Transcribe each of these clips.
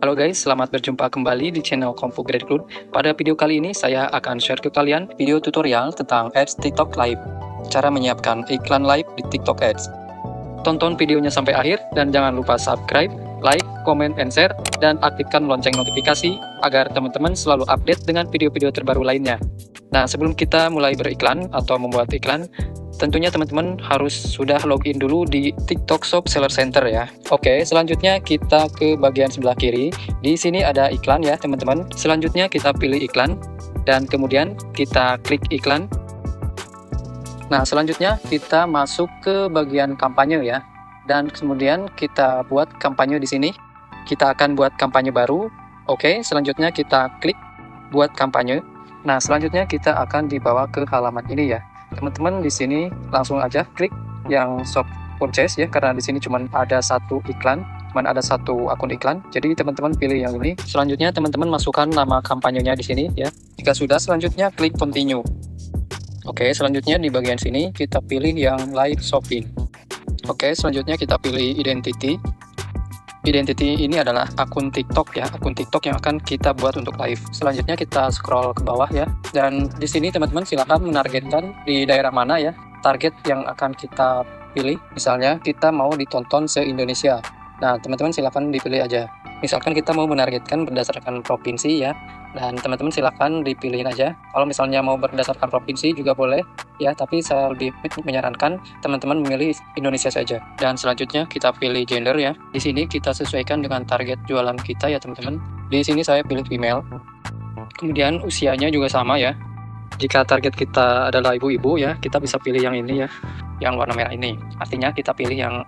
Halo guys, selamat berjumpa kembali di channel Kompo Grade Cloud. Pada video kali ini saya akan share ke kalian video tutorial tentang Ads TikTok Live. Cara menyiapkan iklan live di TikTok Ads. Tonton videonya sampai akhir dan jangan lupa subscribe, like, comment, and share, dan aktifkan lonceng notifikasi agar teman-teman selalu update dengan video-video terbaru lainnya. Nah, sebelum kita mulai beriklan atau membuat iklan, tentunya teman-teman harus sudah login dulu di TikTok Shop Seller Center ya. Oke, selanjutnya kita ke bagian sebelah kiri. Di sini ada iklan ya teman-teman. Selanjutnya kita pilih iklan dan kemudian kita klik iklan. Nah, selanjutnya kita masuk ke bagian kampanye ya. Dan kemudian kita buat kampanye di sini. Kita akan buat kampanye baru. Oke, selanjutnya kita klik buat kampanye. Nah, selanjutnya kita akan dibawa ke halaman ini ya. Teman-teman di sini langsung aja klik yang shop purchase ya, karena di sini cuma ada satu iklan, cuma ada satu akun iklan. Jadi teman-teman pilih yang ini. Selanjutnya teman-teman masukkan nama kampanyenya di sini ya. Jika sudah, selanjutnya klik continue. Oke, selanjutnya di bagian sini kita pilih yang live shopping. Oke, selanjutnya kita pilih identity. Identity ini adalah akun TikTok ya, akun TikTok yang akan kita buat untuk live. Selanjutnya kita scroll ke bawah ya, dan di sini teman-teman silakan menargetkan di daerah mana ya, target yang akan kita pilih. Misalnya kita mau ditonton se-Indonesia. Nah, teman-teman silakan dipilih aja. Misalkan kita mau menargetkan berdasarkan provinsi ya, dan teman-teman silakan dipilihin aja. Kalau misalnya mau berdasarkan provinsi juga boleh ya, tapi saya lebih menyarankan teman-teman memilih Indonesia saja. Dan selanjutnya kita pilih gender ya. Di sini kita sesuaikan dengan target jualan kita ya teman-teman. Di sini saya pilih female. Kemudian usianya juga sama ya. Jika target kita adalah ibu-ibu ya, kita bisa pilih yang ini ya, yang warna merah ini. Artinya kita pilih yang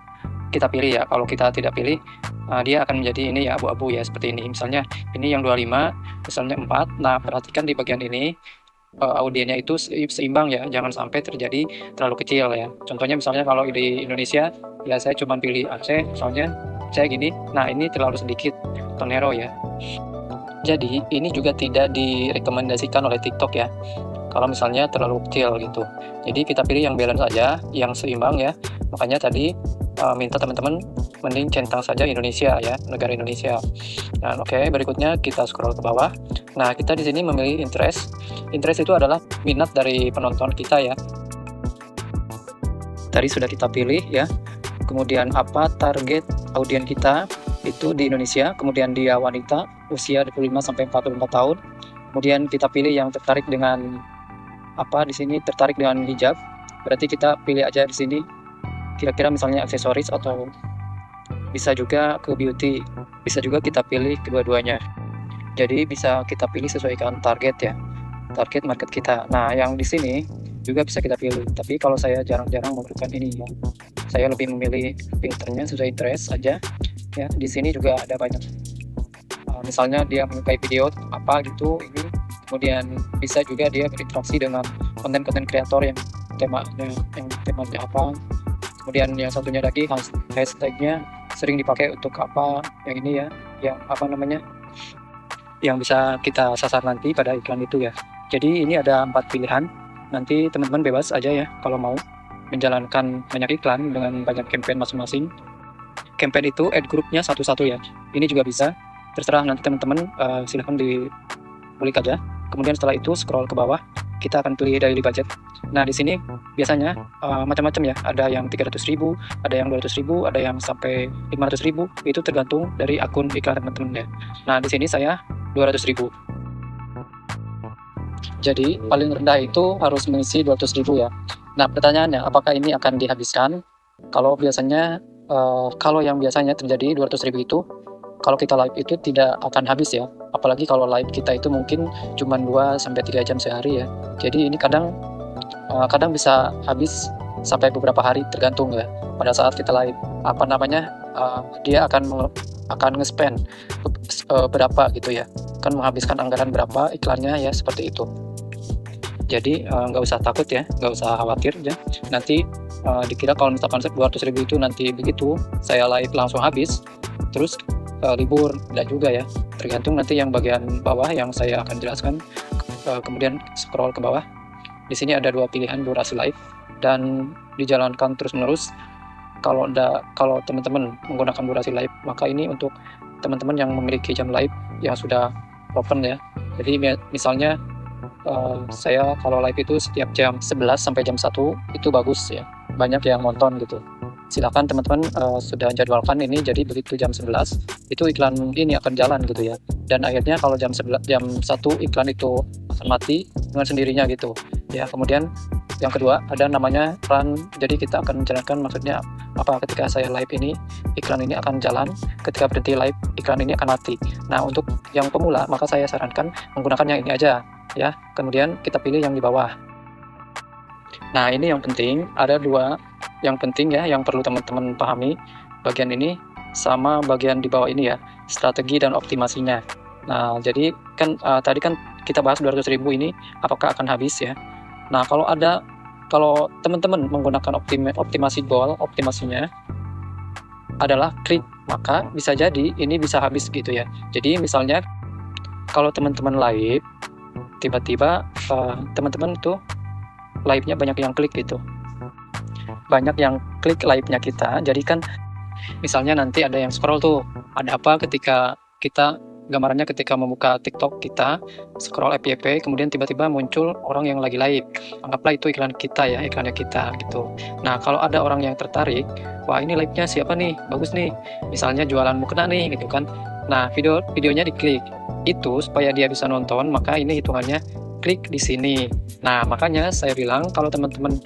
kita pilih ya. Kalau kita tidak pilih, dia akan menjadi ini ya, abu-abu ya, seperti ini. Misalnya ini yang 25, misalnya 4. Nah, perhatikan di bagian ini audiennya itu seimbang ya, jangan sampai terjadi terlalu kecil ya. Contohnya misalnya kalau di Indonesia ya, saya cuma pilih Aceh misalnya, saya gini. Nah, ini terlalu sedikit tonero ya. Jadi ini juga tidak direkomendasikan oleh TikTok ya, kalau misalnya terlalu kecil gitu. Jadi kita pilih yang balance saja, yang seimbang ya. Makanya tadi minta teman-teman mending centang saja Indonesia ya, negara Indonesia. Dan oke, berikutnya kita scroll ke bawah. Nah, kita di sini memilih interest. Interest itu adalah minat dari penonton kita ya. Tadi sudah kita pilih ya. Kemudian apa target audien kita itu di Indonesia, kemudian dia wanita, usia 25 sampai 44 tahun. Kemudian kita pilih yang tertarik dengan apa, di sini tertarik dengan hijab. Berarti kita pilih aja di sini kira-kira misalnya aksesoris, atau bisa juga ke beauty, bisa juga kita pilih kedua-duanya. Jadi bisa kita pilih sesuaikan target ya, target market kita. Nah, yang di sini juga bisa kita pilih, tapi kalau saya jarang-jarang melakukan ini ya, saya lebih memilih filternya sesuai interest aja ya. Di sini juga ada banyak, misalnya dia menyukai video apa gitu ini, kemudian bisa juga dia berinteraksi dengan konten-konten kreator yang temanya apa. Kemudian yang satunya lagi hashtagnya sering dipakai untuk apa, yang ini ya, yang apa namanya, yang bisa kita sasar nanti pada iklan itu ya. Jadi ini ada 4 pilihan, nanti teman-teman bebas aja ya kalau mau menjalankan banyak iklan dengan banyak campaign masing-masing. Campaign itu add grupnya satu-satu ya, ini juga bisa, terserah nanti teman-teman, silahkan diklik aja. Kemudian setelah itu scroll ke bawah, kita akan pilih daily budget. Nah, di sini biasanya macam-macam ya, ada yang 300.000, ada yang 200.000, ada yang sampai 500.000, itu tergantung dari akun iklan teman-teman ya. Nah, di sini saya 200.000. Jadi paling rendah itu harus mengisi 200.000 ya. Nah, pertanyaannya apakah ini akan dihabiskan? Kalau biasanya kalau yang biasanya terjadi 200.000 itu, kalau kita live itu tidak akan habis ya. Apalagi kalau live kita itu mungkin cuma 2-3 jam sehari ya. Jadi ini kadang bisa habis sampai beberapa hari, tergantung ya pada saat kita live. Apa namanya, dia akan nge-spend berapa gitu ya, akan menghabiskan anggaran berapa iklannya ya, seperti itu. Jadi nggak usah takut ya, nggak usah khawatir ya. Nanti dikira kalau misalkan 200.000 itu nanti begitu saya live langsung habis, terus libur, tidak juga ya. Tergantung nanti yang bagian bawah yang saya akan jelaskan. Kemudian scroll ke bawah. Di sini ada 2 pilihan durasi live dan dijalankan terus-menerus. kalau teman-teman menggunakan durasi live, maka ini untuk teman-teman yang memiliki jam live yang sudah open ya. Jadi misalnya saya kalau live itu setiap jam 11 sampai jam 1 itu bagus ya, banyak yang nonton gitu. Silakan teman-teman sudah jadwalkan ini, jadi begitu jam 11 itu iklan ini akan jalan gitu ya. Dan akhirnya kalau jam 1 iklan itu akan mati dengan sendirinya gitu ya. Kemudian yang kedua ada namanya run, jadi kita akan menjalankan, maksudnya apa, ketika saya live ini iklan ini akan jalan, ketika berhenti live iklan ini akan mati. Nah, untuk yang pemula maka saya sarankan menggunakan yang ini aja ya. Kemudian kita pilih yang di bawah. Nah, ini yang penting, ada dua yang penting ya, yang perlu teman-teman pahami, bagian ini sama bagian di bawah ini ya, strategi dan optimasinya. Nah, jadi kan tadi kan kita bahas 200.000 ini apakah akan habis ya. Nah, kalau teman-teman menggunakan optimasi goal, optimasinya adalah klik, maka bisa jadi ini bisa habis gitu ya. Jadi misalnya kalau teman-teman live, tiba-tiba teman-teman tuh live-nya banyak yang klik gitu, banyak yang klik live-nya kita. Jadi kan misalnya nanti ada yang scroll tuh, ada apa ketika kita gambarannya ketika membuka TikTok kita scroll FYP, kemudian tiba-tiba muncul orang yang lagi live, anggaplah itu iklan kita ya, iklannya kita gitu. Nah, kalau ada orang yang tertarik, wah ini live-nya siapa nih, bagus nih, misalnya jualan mukena nih gitu kan. Nah, videonya diklik itu supaya dia bisa nonton, maka ini hitungannya klik di sini. Nah, makanya saya bilang kalau teman-teman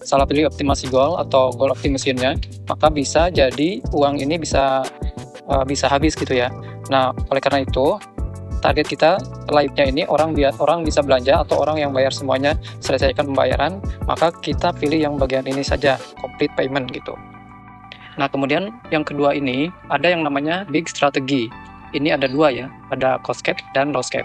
salah pilih optimasi goal atau goal optimasinya, maka bisa jadi uang ini bisa habis gitu ya. Nah, oleh karena itu target kita live-nya ini orang bisa belanja atau orang yang bayar semuanya, selesaikan pembayaran, maka kita pilih yang bagian ini saja, complete payment gitu. Nah, kemudian yang kedua ini ada yang namanya big strategy. Ini ada dua ya, ada cost cap dan loss cap.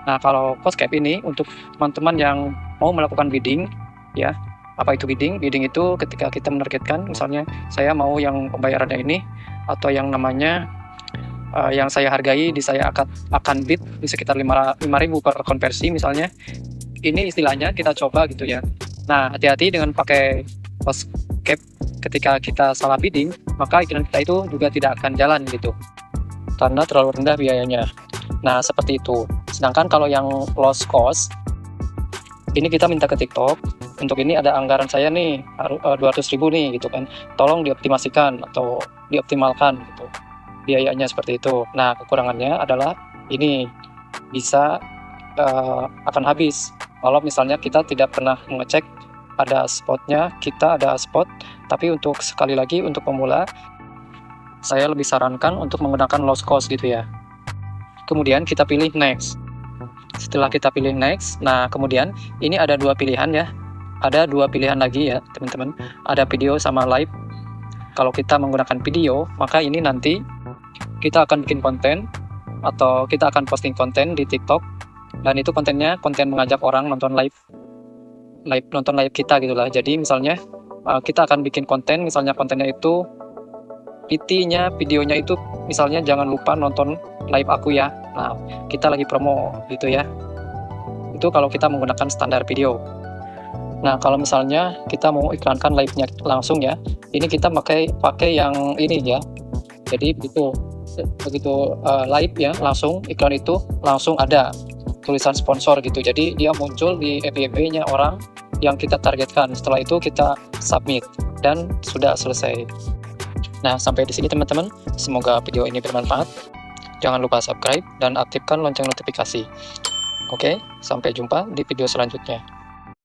Nah, kalau cost cap ini untuk teman-teman yang mau melakukan bidding ya. Apa itu bidding? Bidding itu ketika kita menargetkan, misalnya saya mau yang pembayarannya ini, atau yang namanya yang saya hargai, saya akan bid di sekitar 5.000 per konversi misalnya. Ini istilahnya kita coba gitu ya. Nah, hati-hati dengan pakai cost cap. Ketika kita salah bidding, maka iklan kita itu juga tidak akan jalan gitu, karena terlalu rendah biayanya. Nah, seperti itu. Sedangkan kalau yang loss cost, ini kita minta ke TikTok, untuk ini ada anggaran saya nih 200.000 nih gitu kan, tolong dioptimasikan atau dioptimalkan gitu biayanya, seperti itu. Nah, kekurangannya adalah ini bisa akan habis kalau misalnya kita tidak pernah mengecek ada spotnya. Kita ada spot, tapi untuk sekali lagi untuk pemula saya lebih sarankan untuk menggunakan loss cost gitu ya. Kemudian kita pilih next. Setelah kita pilih next, nah kemudian ini ada dua pilihan ya. Ada dua pilihan lagi ya teman-teman. Ada video sama live. Kalau kita menggunakan video, maka ini nanti kita akan bikin konten atau kita akan posting konten di TikTok, dan itu kontennya konten mengajak orang nonton live kita gitulah. Jadi misalnya kita akan bikin konten, misalnya kontennya itu PT-nya, videonya itu misalnya jangan lupa nonton live aku ya. Nah, kita lagi promo gitu ya. Itu kalau kita menggunakan standar video. Nah, kalau misalnya kita mau iklankan live-nya langsung ya, ini kita pakai yang ini ya. Jadi begitu live ya, langsung iklan itu langsung ada tulisan sponsor gitu. Jadi dia muncul di FYP-nya orang yang kita targetkan. Setelah itu kita submit dan sudah selesai. Nah, sampai di sini teman-teman. Semoga video ini bermanfaat. Jangan lupa subscribe dan aktifkan lonceng notifikasi. Oke, sampai jumpa di video selanjutnya.